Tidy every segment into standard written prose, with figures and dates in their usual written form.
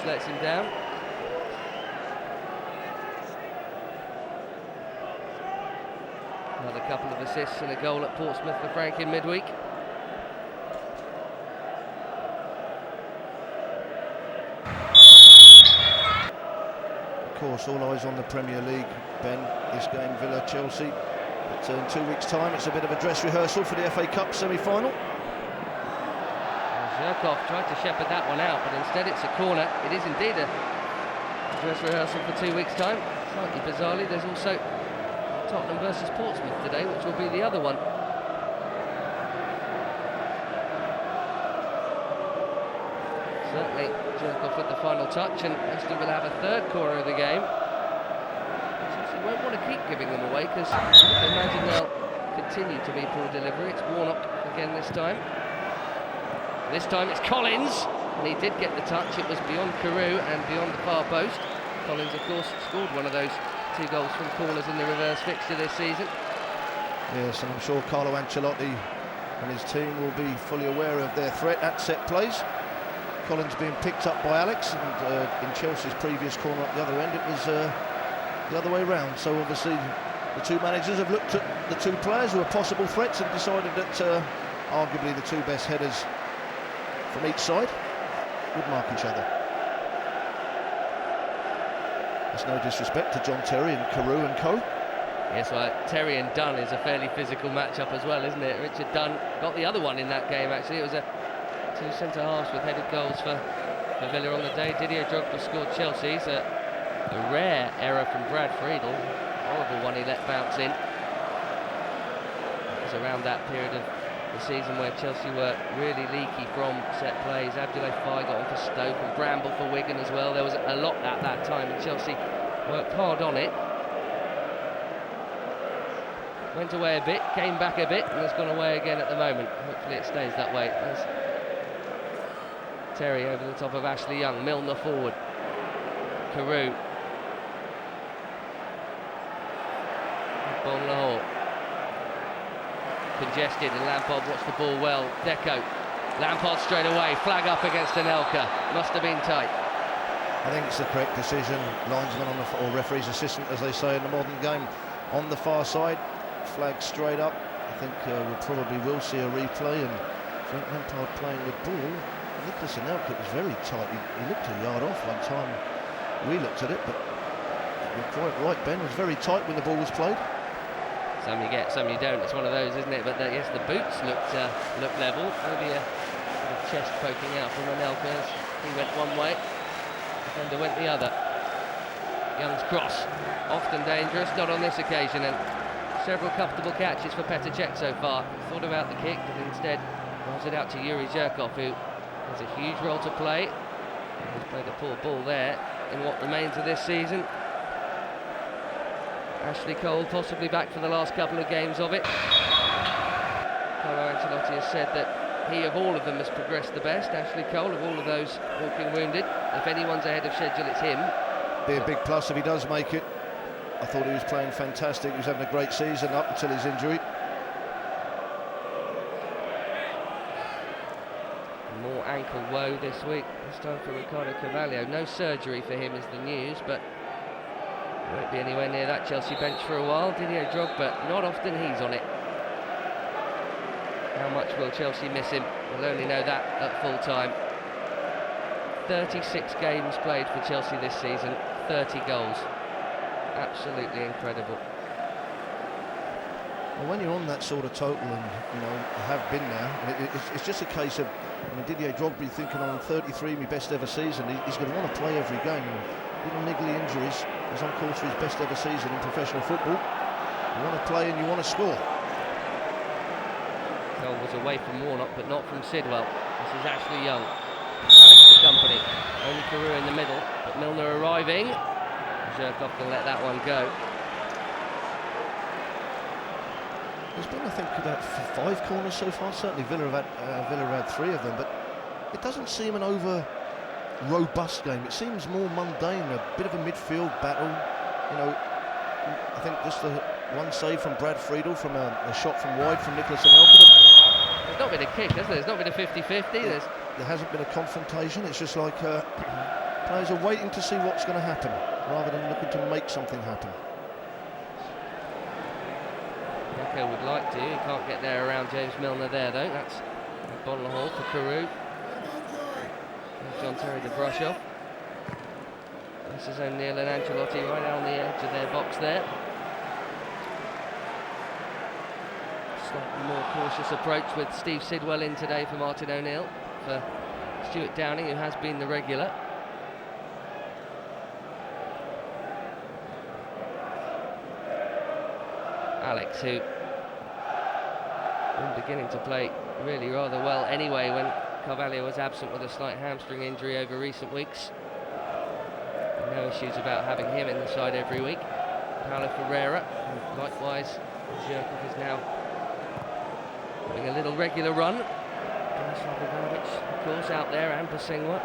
just lets him down. Another couple of assists and a goal at Portsmouth for Frank in midweek. Of course, all eyes on the Premier League, Ben. This game, Villa-Chelsea. But in 2 weeks' time, it's a bit of a dress rehearsal for the FA Cup semi-final. Zherkov tried to shepherd that one out, but instead it's a corner. It is indeed a dress rehearsal for 2 weeks' time. Slightly bizarrely, there's also Tottenham versus Portsmouth today, which will be the other one. Certainly, Zherkov with the final touch, and Leicester will have a third corner of the game. Chelsea won't want to keep giving them away, because I imagine they'll continue to be poor delivery. It's Warnock again this time. This time it's Collins, and he did get the touch. It was beyond Carew and beyond the far post. Collins, of course, scored one of those 2 goals from corners in the reverse fixture this season. Yes, and I'm sure Carlo Ancelotti and his team will be fully aware of their threat at set plays. Collins being picked up by Alex, and in Chelsea's previous corner at the other end, it was the other way round. So obviously the two managers have looked at the two players who are possible threats and decided that arguably the two best headers from each side would mark each other. There's no disrespect to John Terry and Carew and co. Yes, well, Terry and Dunn is a fairly physical matchup as well, isn't it? Richard Dunn got the other one in that game, actually. It was two centre-halves with headed goals for Villa on the day. Didier Drogba scored Chelsea's. A rare error from Brad Friedel. Horrible one he let bounce in. It was around that period of the season where Chelsea were really leaky from set plays. Abdoulaye Faye got on for Stoke and Bramble for Wigan as well. There was a lot at that time, and Chelsea worked hard on it. Went away a bit, came back a bit, and has gone away again at the moment. Hopefully it stays that way. As Terry over the top of Ashley Young, Milner forward, Carew, Bon Lahore. Congested, and Lampard watched the ball well. Deco, Lampard straight away, flag up against Anelka. Must have been tight. I think it's the correct decision. Linesman on the, or referee's assistant, as they say in the modern game, on the far side, flag straight up. I think we probably will see a replay, and Frank Lampard playing with ball. Nicholas Anelka was very tight. He looked a yard off one time. We looked at it, but you're quite right, Ben. It was very tight when the ball was played. Some you get, some you don't. It's one of those, isn't it? But yes, the boots looked level. Maybe a bit of chest poking out from Anelka as he went one way, defender went the other. Young's cross, often dangerous, not on this occasion, and several comfortable catches for Petr Cech so far. Thought about the kick, but instead rolls it out to Yuri Zherkov, who has a huge role to play. He's played a poor ball there in what remains of this season. Ashley Cole possibly back for the last couple of games of it. Carlo Ancelotti has said that he of all of them has progressed the best. Ashley Cole, of all of those walking wounded, if anyone's ahead of schedule, it's him. Be a big plus if he does make it. I thought he was playing fantastic. He was having a great season up until his injury. More ankle woe this week, this time for Ricardo Carvalho. No surgery for him is the news, but won't be anywhere near that Chelsea bench for a while. Didier Drogba, not often he's on it. How much will Chelsea miss him? We'll only know that at full time. 36 games played for Chelsea this season, 30 goals. Absolutely incredible. Well, when you're on that sort of total, and you know, have been now, it's just a case of, I mean, Didier Drogba thinking on 33, my best ever season. He's going to want to play every game. And little niggly injuries. He's on course for his best ever season in professional football. You want to play and you want to score. Goal was away from Warnock, but not from Sidwell. This is Ashley Young. Alex for company. Only Carew in the middle, but Milner arriving. Zherkov can let that one go. There's been, I think, about 5 corners so far. Certainly Villa have had 3 of them, but it doesn't seem an over robust game. It seems more mundane, a bit of a midfield battle. You know, I think just the one save from Brad Friedel from a shot from wide from Nicholas Anelka. There's not been a kick, has there? There's not been a 50-50. There hasn't been a confrontation. It's just like Players are waiting to see what's going to happen, rather than looking to make something happen. Echo would like to. He can't get there around James Milner there, though. That's Bonner Hall for Carew. John Terry to brush off. This is O'Neill and Ancelotti right on the edge of their box there. Slightly more cautious approach with Steve Sidwell in today for Martin O'Neill. For Stuart Downing, who has been the regular. Alex, who been beginning to play really rather well anyway when Carvalho was absent with a slight hamstring injury over recent weeks. No issues about having him in the side every week. Paulo Ferreira, and likewise Zhirkov is now having a little regular run. Ivanovic, of course, out there, and Basingwa.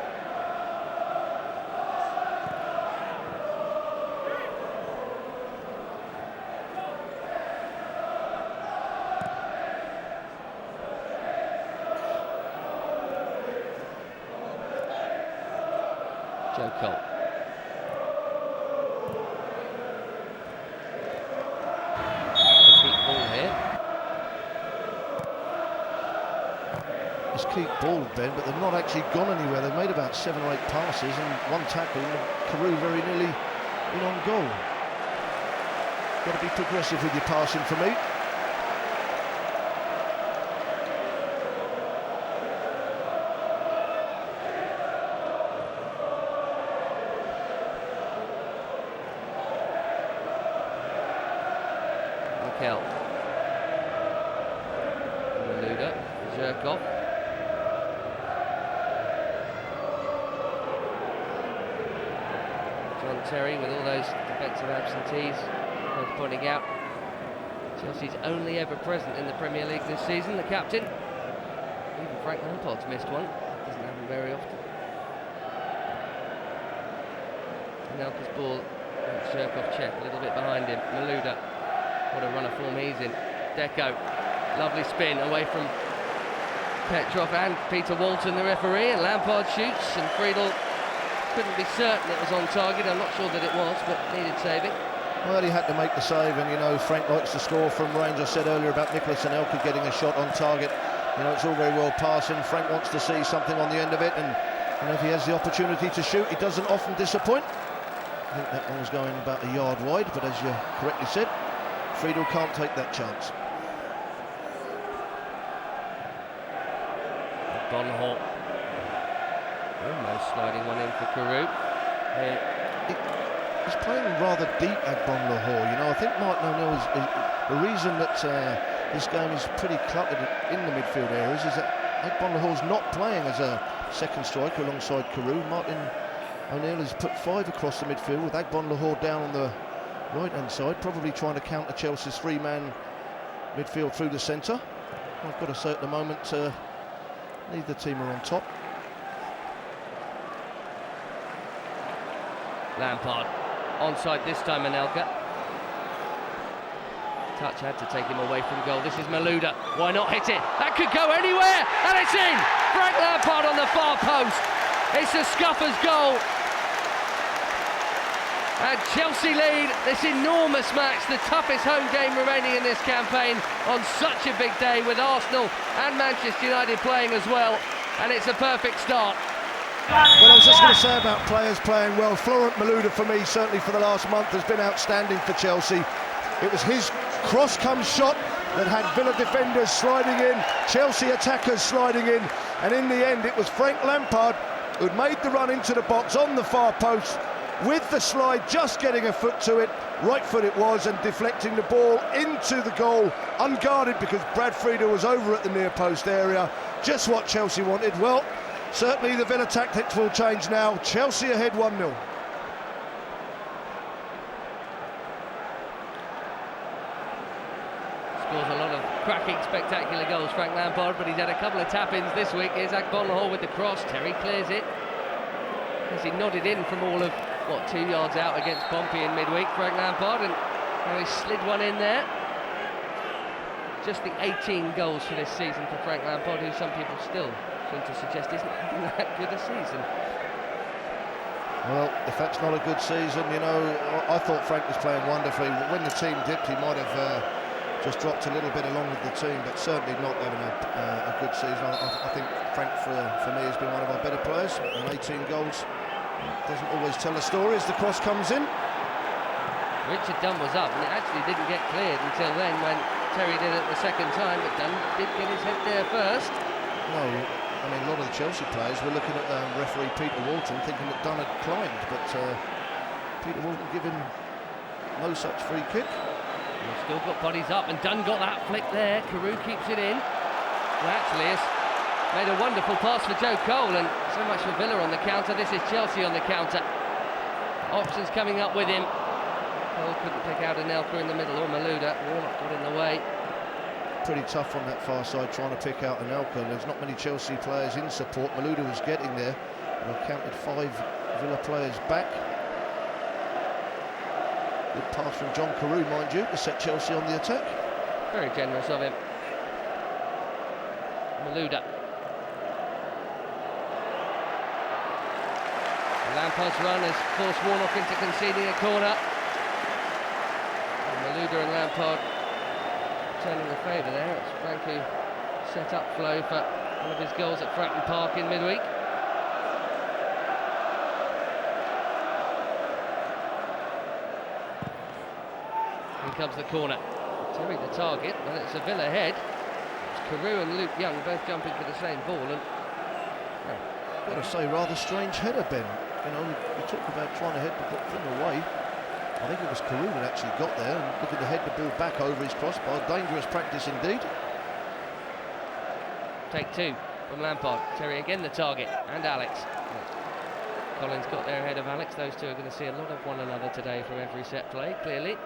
Joe Cole. Keep ball here. It's keep ball, Ben, but they've not actually gone anywhere. They've made about 7 or 8 passes and one tackle. Carew very nearly in on goal. Got to be progressive with your passing for me. Mikel. Malouda, Zhirkov. John Terry with all those defensive absentees worth pointing out. Chelsea's only ever present in the Premier League this season, the captain. Even Frank Lampard's missed one. Doesn't happen very often. Anelka's ball. Zhirkov check a little bit behind him. Malouda. What a run of form he's in. Deco, lovely spin away from Petrov and Peter Walton, the referee, and Lampard shoots, and Friedel couldn't be certain it was on target. I'm not sure that it was, but needed saving. Well, he had to make the save, and you know, Frank likes to score from range. I said earlier about Nicholas Anelka getting a shot on target. You know, it's all very well passing. Frank wants to see something on the end of it, and you know, if he has the opportunity to shoot, he doesn't often disappoint. I think that one was going about a yard wide, but as you correctly said, Friedel can't take that chance. Bonhall almost sliding one in for Carew. He's playing rather deep at Bonhall. You know, I think Martin O'Neill is the reason that this game is pretty cluttered in the midfield areas is that Bonhall's not playing as a second striker alongside Carew. Martin O'Neill has put 5 across the midfield with Agbonlahor down on the right-hand side, probably trying to counter Chelsea's 3-man midfield through the centre. I've got to say at the moment, neither team are on top. Lampard, onside this time, Anelka. Touch had to take him away from goal. This is Malouda, why not hit it? That could go anywhere, and it's in! Frank Lampard on the far post. It's a scupper's goal. And Chelsea lead this enormous match, the toughest home game remaining in this campaign on such a big day with Arsenal and Manchester United playing as well, and it's a perfect start. Well, I was just going to say about players playing well. Florent Malouda, for me, certainly for the last month, has been outstanding for Chelsea. It was his cross-come shot that had Villa defenders sliding in, Chelsea attackers sliding in, and in the end it was Frank Lampard who'd made the run into the box on the far post, with the slide just getting a foot to it, right foot it was, and deflecting the ball into the goal, unguarded because Brad Friedel was over at the near post area. Just what Chelsea wanted. Well, certainly the Villa tactics will change now. Chelsea ahead 1-0. Scores a lot of cracking, spectacular goals, Frank Lampard, but he's had a couple of tap-ins this week. Here's Agbonlahor with the cross. Terry clears it. As he nodded in from all of 2 yards out against Pompey in midweek, Frank Lampard, and now he slid one in there. Just the 18 goals for this season for Frank Lampard, who some people still seem to suggest isn't having that good a season. Well, if that's not a good season, you know, I thought Frank was playing wonderfully. When the team dipped, he might have just dropped a little bit along with the team, but certainly not having a good season. I think Frank, for me, has been one of our better players. And 18 goals doesn't always tell a story as the cross comes in. Richard Dunn was up, and it actually didn't get cleared until then when Terry did it the second time, but Dunn did get his head there first. No, I mean, a lot of the Chelsea players were looking at referee Peter Walton thinking that Dunn had climbed, but Peter Walton giving no such free kick. We've still got bodies up, and Dunn got that flick there. Carew keeps it in. Well, actually, has made a wonderful pass for Joe Cole, and so much for Villa on the counter. This is Chelsea on the counter. Options coming up with him. Cole couldn't pick out Anelka in the middle, or Malouda. Warnock got in the way. Pretty tough on that far side trying to pick out Anelka. There's not many Chelsea players in support. Malouda was getting there. I've counted 5 Villa players back. Good pass from John Carew, mind you, to set Chelsea on the attack. Very generous of him. Malouda. Lampard's run has forced Warnock into conceding a corner. And Malouda and Lampard turning the favour there. It's Frank who set up Flo for one of his goals at Fratton Park in midweek. Here comes the corner. Terry the target, but it's a Villa head. It's Carew and Luke Young both jumping for the same ball, and got to say, rather strange header, Ben. You know, we talk about trying to head the thing away. I think it was Carew that actually got there and looking to head the ball back over his crossbar. Dangerous practice indeed. Take 2 from Lampard. Terry again the target, and Alex. Collins got there ahead of Alex. Those two are going to see a lot of one another today from every set play, clearly.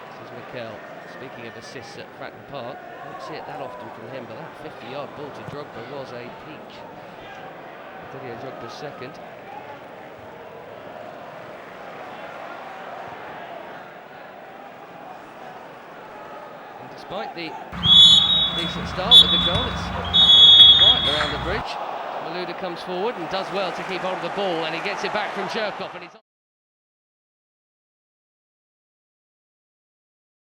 This is Mikel. Speaking of assists at Fratton Park, I don't see it that often from him, but that 50-yard ball to Drogba was a peach. Didier Drogba's second. And despite the decent start with the goal, it's quiet around the bridge. Malouda comes forward and does well to keep hold of the ball, and he gets it back from Cherkov, and he's